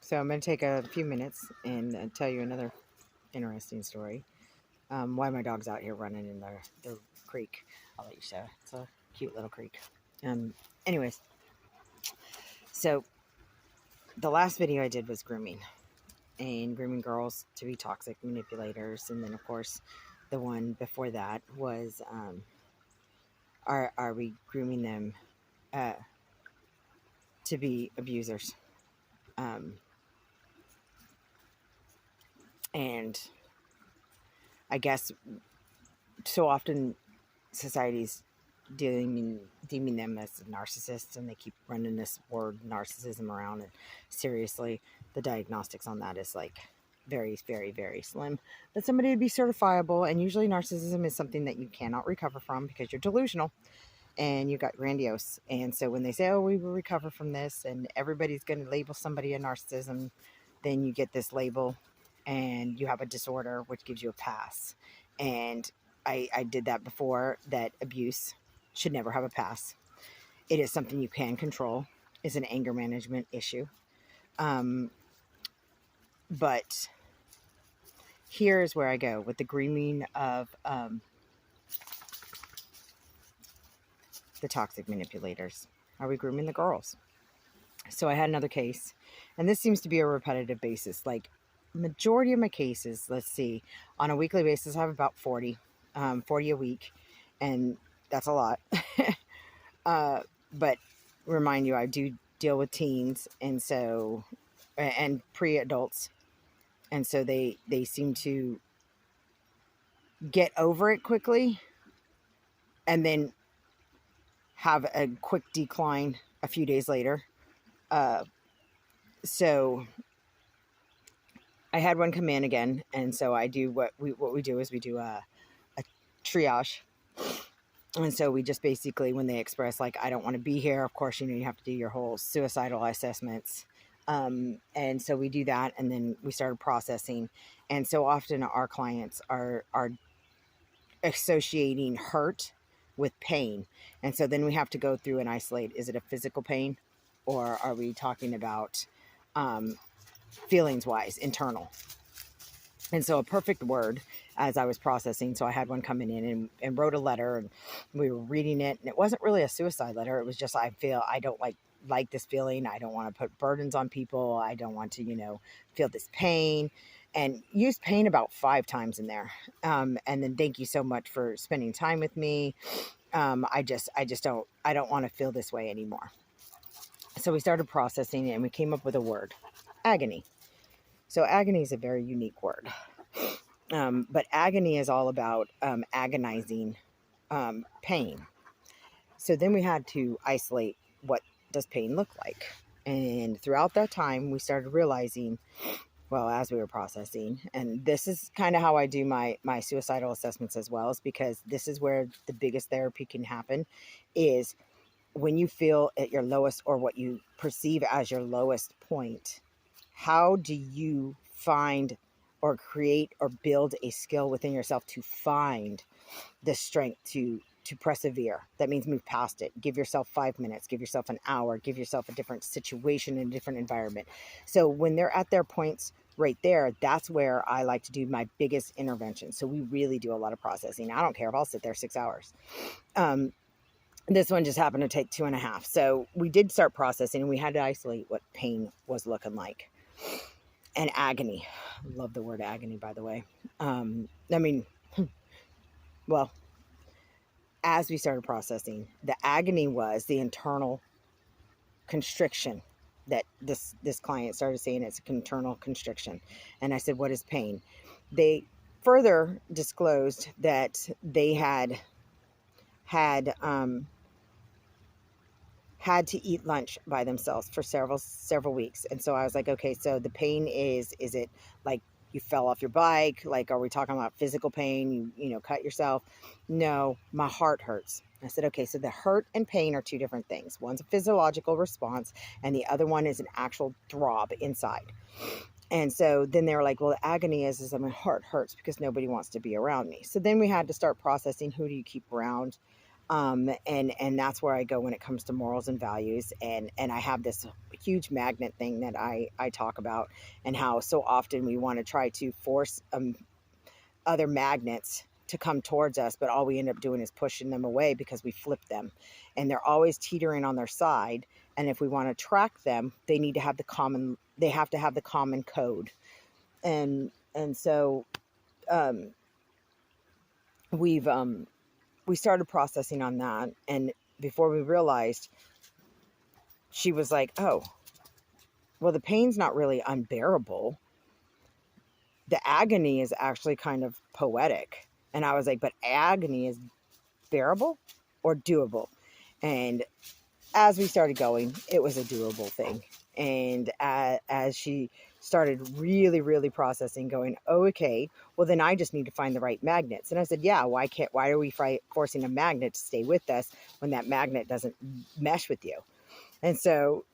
So I'm going to take a few minutes and tell you another interesting story. Why my dog's out here running in the creek. I'll let you show. It's a cute little creek. Anyways, so the last video I did was grooming. And grooming girls to be toxic manipulators. And then, of course, the one before that was, are we grooming them to be abusers? And I guess so often society's deeming them as narcissists, and they keep running this word narcissism around, and seriously, the diagnostics on that is like very, very, very slim that somebody would be certifiable. And usually narcissism is something that you cannot recover from because you're delusional and you got grandiose. And so when they say, oh, we will recover from this, and everybody's going to label somebody a narcissism, then you get this label and you have a disorder, which gives you a pass. And I did that before, that abuse should never have a pass. It is something you can control. It's an anger management issue. But here's where I go with the grooming of the toxic manipulators. Are we grooming the girls? So I had another case, and this seems to be a repetitive basis. Like majority of my cases, let's see, on a weekly basis, I have about 40 a week, and that's a lot. But remind you, I do deal with teens, and so, and pre-adults, and so they seem to get over it quickly and then have a quick decline a few days later. So I had one come in again, and so I do what we do is we do a triage. And so we just basically, when they express like, I don't want to be here, of course, you have to do your whole suicidal assessments. And so we do that, and then we started processing. And so often our clients are associating hurt with pain. And so then we have to go through and isolate, is it a physical pain, or are we talking about feelings wise, internal? And so a perfect word, as I was processing, so I had one coming in and wrote a letter, and we were reading it, and it wasn't really a suicide letter. It was just, I don't like this feeling. I don't want to put burdens on people. I don't want to, feel this pain, and used pain about 5 times in there. And then thank you so much for spending time with me. I don't want to feel this way anymore. So we started processing it, and we came up with a word, agony. So agony is a very unique word. But agony is all about agonizing pain. So then we had to isolate, what does pain look like? And throughout that time, we started realizing, well, as we were processing, and this is kind of how I do my suicidal assessments as well, is because this is where the biggest therapy can happen, is when you feel at your lowest, or what you perceive as your lowest point. How do you find or create or build a skill within yourself to find the strength to persevere? That means move past it. Give yourself 5 minutes, give yourself an hour, give yourself a different situation and a different environment. So when they're at their points right there, that's where I like to do my biggest intervention. So we really do a lot of processing. I don't care if I'll sit there 6 hours. This one just happened to take 2.5. So we did start processing, and we had to isolate what pain was looking like. And agony. Love the word agony, by the way. Well, as we started processing, the agony was the internal constriction that this client started saying. It's an internal constriction. And I said, what is pain? They further disclosed that they had to eat lunch by themselves for several weeks. And so I was like, okay, so the pain is it like you fell off your bike? Like, are we talking about physical pain? You cut yourself? No, my heart hurts. I said, okay, so the hurt and pain are 2 different things. One's a physiological response, and the other one is an actual throb inside. And so then they were like, well, the agony is my heart hurts because nobody wants to be around me. So then we had to start processing, who do you keep around? And that's where I go when it comes to morals and values. And I have this huge magnet thing that I talk about, and how so often we want to try to force other magnets to come towards us, but all we end up doing is pushing them away because we flip them, and they're always teetering on their side. And if we want to track them, they need to have they have to have the common code. And so we started processing on that, and before we realized, she was like, oh, well, the pain's not really unbearable. The agony is actually kind of poetic. And I was like, but agony is bearable or doable? And as we started going, it was a doable thing. And as she started really, really processing, going, oh, okay, well, then I just need to find the right magnets. And I said, yeah, why are we forcing a magnet to stay with us when that magnet doesn't mesh with you? And so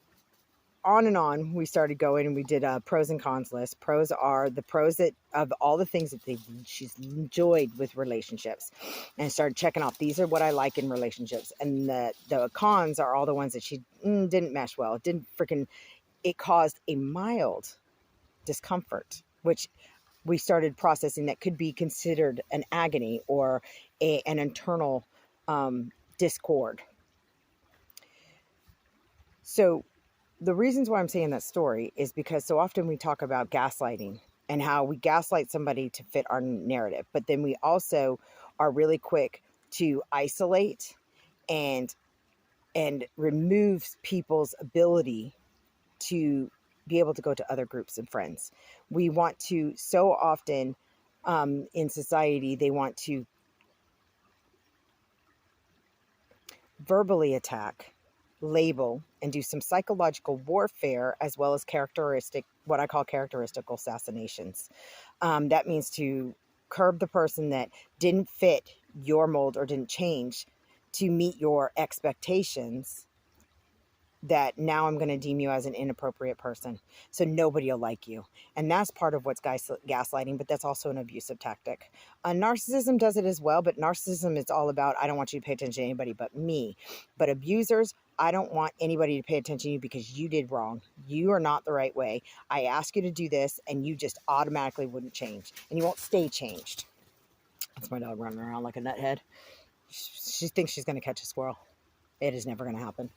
on and on we started going, and we did a pros and cons list. Pros are the pros that of all the things that she's enjoyed with relationships, and started checking off, these are what I like in relationships. And the cons are all the ones that she didn't mesh well. It caused a mild discomfort, which we started processing, that could be considered an agony or an internal discord. So the reasons why I'm saying that story is because so often we talk about gaslighting and how we gaslight somebody to fit our narrative, but then we also are really quick to isolate and remove people's ability to be able to go to other groups and friends. We want to, so often in society, they want to verbally attack, label, and do some psychological warfare, as well as what I call characteristical assassinations. That means to curb the person that didn't fit your mold or didn't change to meet your expectations, that now I'm going to deem you as an inappropriate person, so nobody will like you. And that's part of what's gaslighting, but that's also an abusive tactic. Narcissism does it as well, but narcissism is all about, I don't want you to pay attention to anybody but me. But abusers, I don't want anybody to pay attention to you because you did wrong. You are not the right way. I ask you to do this, and you just automatically wouldn't change, and you won't stay changed. That's my dog running around like a nuthead. She thinks she's going to catch a squirrel. It is never going to happen.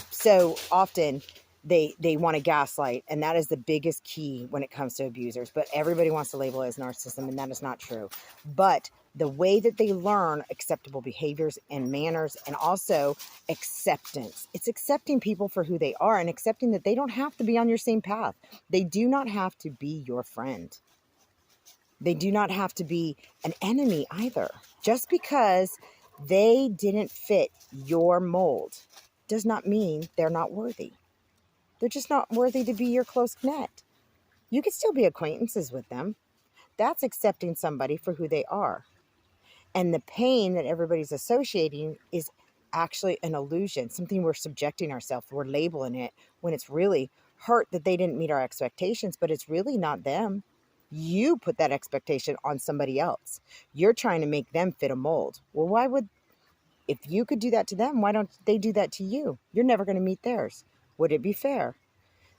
So often they want to gaslight, and that is the biggest key when it comes to abusers. But everybody wants to label it as narcissism, and that is not true. But the way that they learn acceptable behaviors and manners, and also acceptance, it's accepting people for who they are and accepting that they don't have to be on your same path. They do not have to be your friend. They do not have to be an enemy either. Just because they didn't fit your mold does not mean they're not worthy. They're just not worthy to be your close net. You can still be acquaintances with them. That's accepting somebody for who they are. And the pain that everybody's associating is actually an illusion, something we're subjecting ourselves, we're labeling it, when it's really hurt that they didn't meet our expectations, but it's really not them. You put that expectation on somebody else. You're trying to make them fit a mold. Well, if you could do that to them, why don't they do that to you? You're never going to meet theirs. Would it be fair?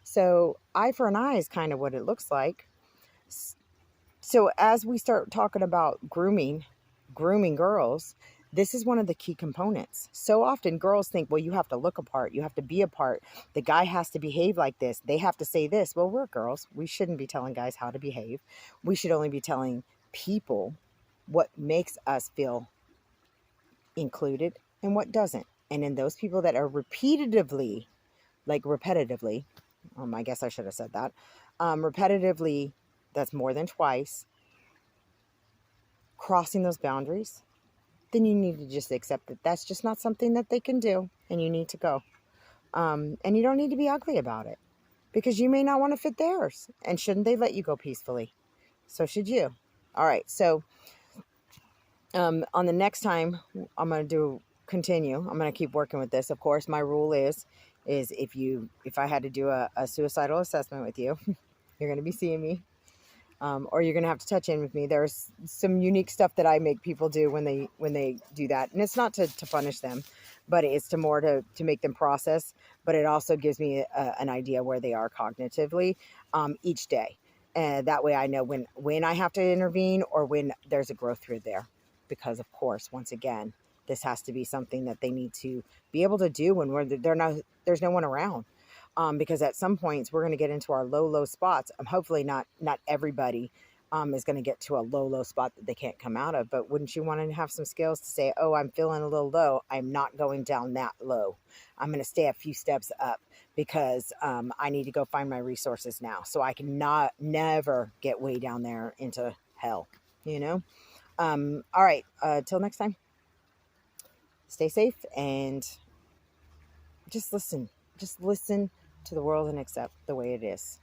So eye for an eye is kind of what it looks like. So as we start talking about grooming girls, this is one of the key components. So often girls think, well, you have to look a part. You have to be a part. The guy has to behave like this. They have to say this. Well, we're girls. We shouldn't be telling guys how to behave. We should only be telling people what makes us feel included and what doesn't. And in those people that are repetitively, I guess I should have said that, repetitively, that's more than twice, crossing those boundaries, then you need to just accept that that's just not something that they can do, and you need to go. And you don't need to be ugly about it, because you may not want to fit theirs, and shouldn't they let you go peacefully? So should you. All right, so on the next time, I'm going to continue. I'm going to keep working with this. Of course, my rule is if I had to do a suicidal assessment with you, you're going to be seeing me. or you're going to have to touch in with me. There's some unique stuff that I make people do when they do that. And it's not to punish them, but it's to make them process. But it also gives me an idea where they are cognitively each day. And that way I know when I have to intervene or when there's a growth through there. Because, of course, once again, this has to be something that they need to be able to do when there's no one around. Because at some points we're going to get into our low spots. Hopefully not everybody is going to get to a low spot that they can't come out of. But wouldn't you want to have some skills to say, oh, I'm feeling a little low. I'm not going down that low. I'm going to stay a few steps up because I need to go find my resources now. So I can never get way down there into hell, you know? All right. Till next time, stay safe and just listen to the world and accept the way it is.